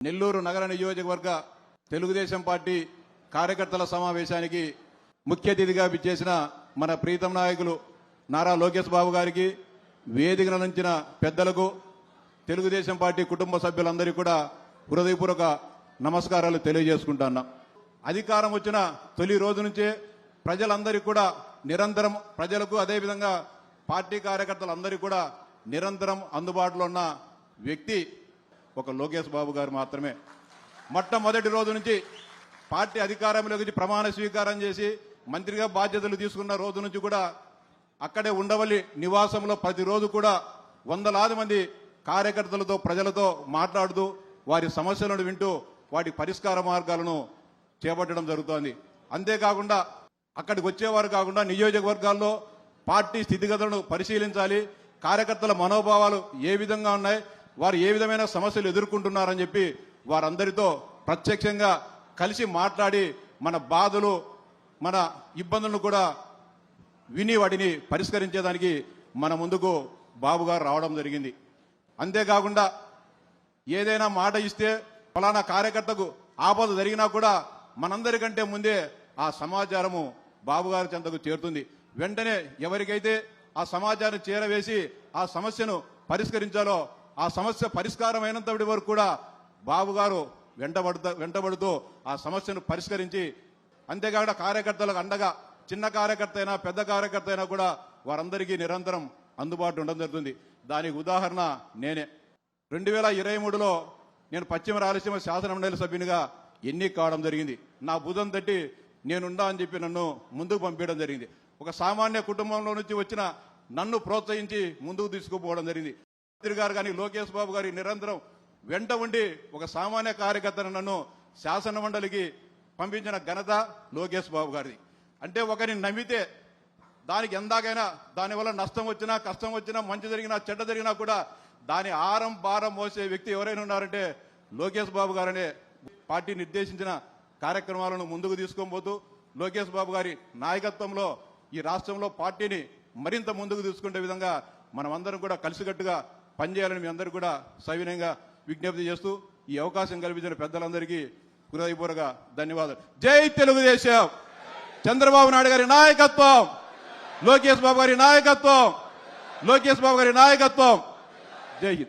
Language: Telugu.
నెల్లూరు నగర నియోజకవర్గ తెలుగుదేశం పార్టీ కార్యకర్తల సమావేశానికి ముఖ్య అతిథిగా విచ్చేసిన మన ప్రీతం నాయకులు నారా లోకేష్ బాబు గారికి, వేదికను అందించిన పెద్దలకు, తెలుగుదేశం పార్టీ కుటుంబ సభ్యులందరికీ కూడా హృదయపూర్వక నమస్కారాలు తెలియజేసుకుంటున్నాం. అధికారం వచ్చిన తొలి రోజు నుంచే ప్రజలందరికీ కూడా నిరంతరం, ప్రజలకు అదేవిధంగా పార్టీ కార్యకర్తలందరికీ కూడా నిరంతరం అందుబాటులో ఉన్న వ్యక్తి ఒక లోకేష్ బాబు గారు మాత్రమే. మొట్టమొదటి రోజు నుంచి పార్టీ అధికారంలోకి వచ్చి ప్రమాణ స్వీకారం చేసి మంత్రిగా బాధ్యతలు తీసుకున్న రోజు నుంచి కూడా అక్కడే ఉండవల్లి నివాసంలో ప్రతిరోజు కూడా వందలాది మంది కార్యకర్తలతో, ప్రజలతో మాట్లాడుతూ వారి సమస్యలను వింటూ వాటి పరిష్కార మార్గాలను చేపట్టడం జరుగుతోంది. అంతేకాకుండా అక్కడికి వచ్చేవారు కాకుండా నియోజకవర్గాల్లో పార్టీ స్థితిగతులను పరిశీలించాలి, కార్యకర్తల మనోభావాలు ఏ విధంగా ఉన్నాయి, వారు ఏ విధమైన సమస్యలు ఎదుర్కొంటున్నారని చెప్పి వారందరితో ప్రత్యక్షంగా కలిసి మాట్లాడి మన బాధలు, మన ఇబ్బందులను కూడా విని వాటిని పరిష్కరించేదానికి మన ముందుకు బాబు గారు రావడం జరిగింది. అంతేకాకుండా ఏదైనా మాట ఇస్తే ఫలానా కార్యకర్తకు ఆపద జరిగినా కూడా మనందరికంటే ముందే ఆ సమాచారము బాబు గారి చెంతకు చేరుతుంది. వెంటనే ఎవరికైతే ఆ సమాచారం చేరవేసి ఆ సమస్యను పరిష్కరించాలో ఆ సమస్య పరిష్కారం అయినంతటి వరకు కూడా బాబు గారు వెంటబడుతూ ఆ సమస్యను పరిష్కరించి, అంతేకాకుండా కార్యకర్తలకు అండగా చిన్న కార్యకర్త అయినా పెద్ద కార్యకర్త అయినా కూడా వారందరికీ నిరంతరం అందుబాటులో ఉండడం జరుగుతుంది. దానికి ఉదాహరణ నేనే. 2023లో నేను పశ్చిమ రాయలసీమ శాసనమండలి సభ్యునిగా ఎన్నిక కావడం జరిగింది. నా భుజం తట్టి నేనుండా అని చెప్పి నన్ను ముందుకు పంపించడం జరిగింది. ఒక సామాన్య కుటుంబంలో నుంచి వచ్చిన నన్ను ప్రోత్సహించి ముందుకు తీసుకుపోవడం జరిగింది. మంత్రి గారు కానీ లోకేష్ బాబు గారి నిరంతరం వెంట ఉండి ఒక సామాన్య కార్యకర్తను నన్ను శాసన మండలికి పంపించిన ఘనత లోకేష్ బాబు గారిది. అంటే ఒకరిని నమ్మితే దానికి ఎందాకైనా దానివల్ల నష్టం వచ్చినా, కష్టం వచ్చినా, మంచి జరిగినా, చెడ్డ జరిగినా కూడా దాని ఆరం భారం మోసే వ్యక్తి ఎవరైనా ఉన్నారంటే లోకేష్ బాబు గారనే. పార్టీ నిర్దేశించిన కార్యక్రమాలను ముందుకు తీసుకొని పోతూ లోకేష్ బాబు గారి నాయకత్వంలో ఈ రాష్ట్రంలో పార్టీని మరింత ముందుకు తీసుకునే విధంగా మనమందరం కూడా కలిసికట్టుగా పనిచేయాలని మీ అందరూ కూడా సవినయంగా విజ్ఞప్తి చేస్తూ ఈ అవకాశం కల్పించిన పెద్దలందరికీ హృదయపూర్వక ధన్యవాదాలు. జై తెలుగుదేశం! చంద్రబాబు నాయుడు గారి నాయకత్వం, లోకేష్ బాబు గారి నాయకత్వం, లోకేష్ బాబు గారి నాయకత్వం. జై హింద్.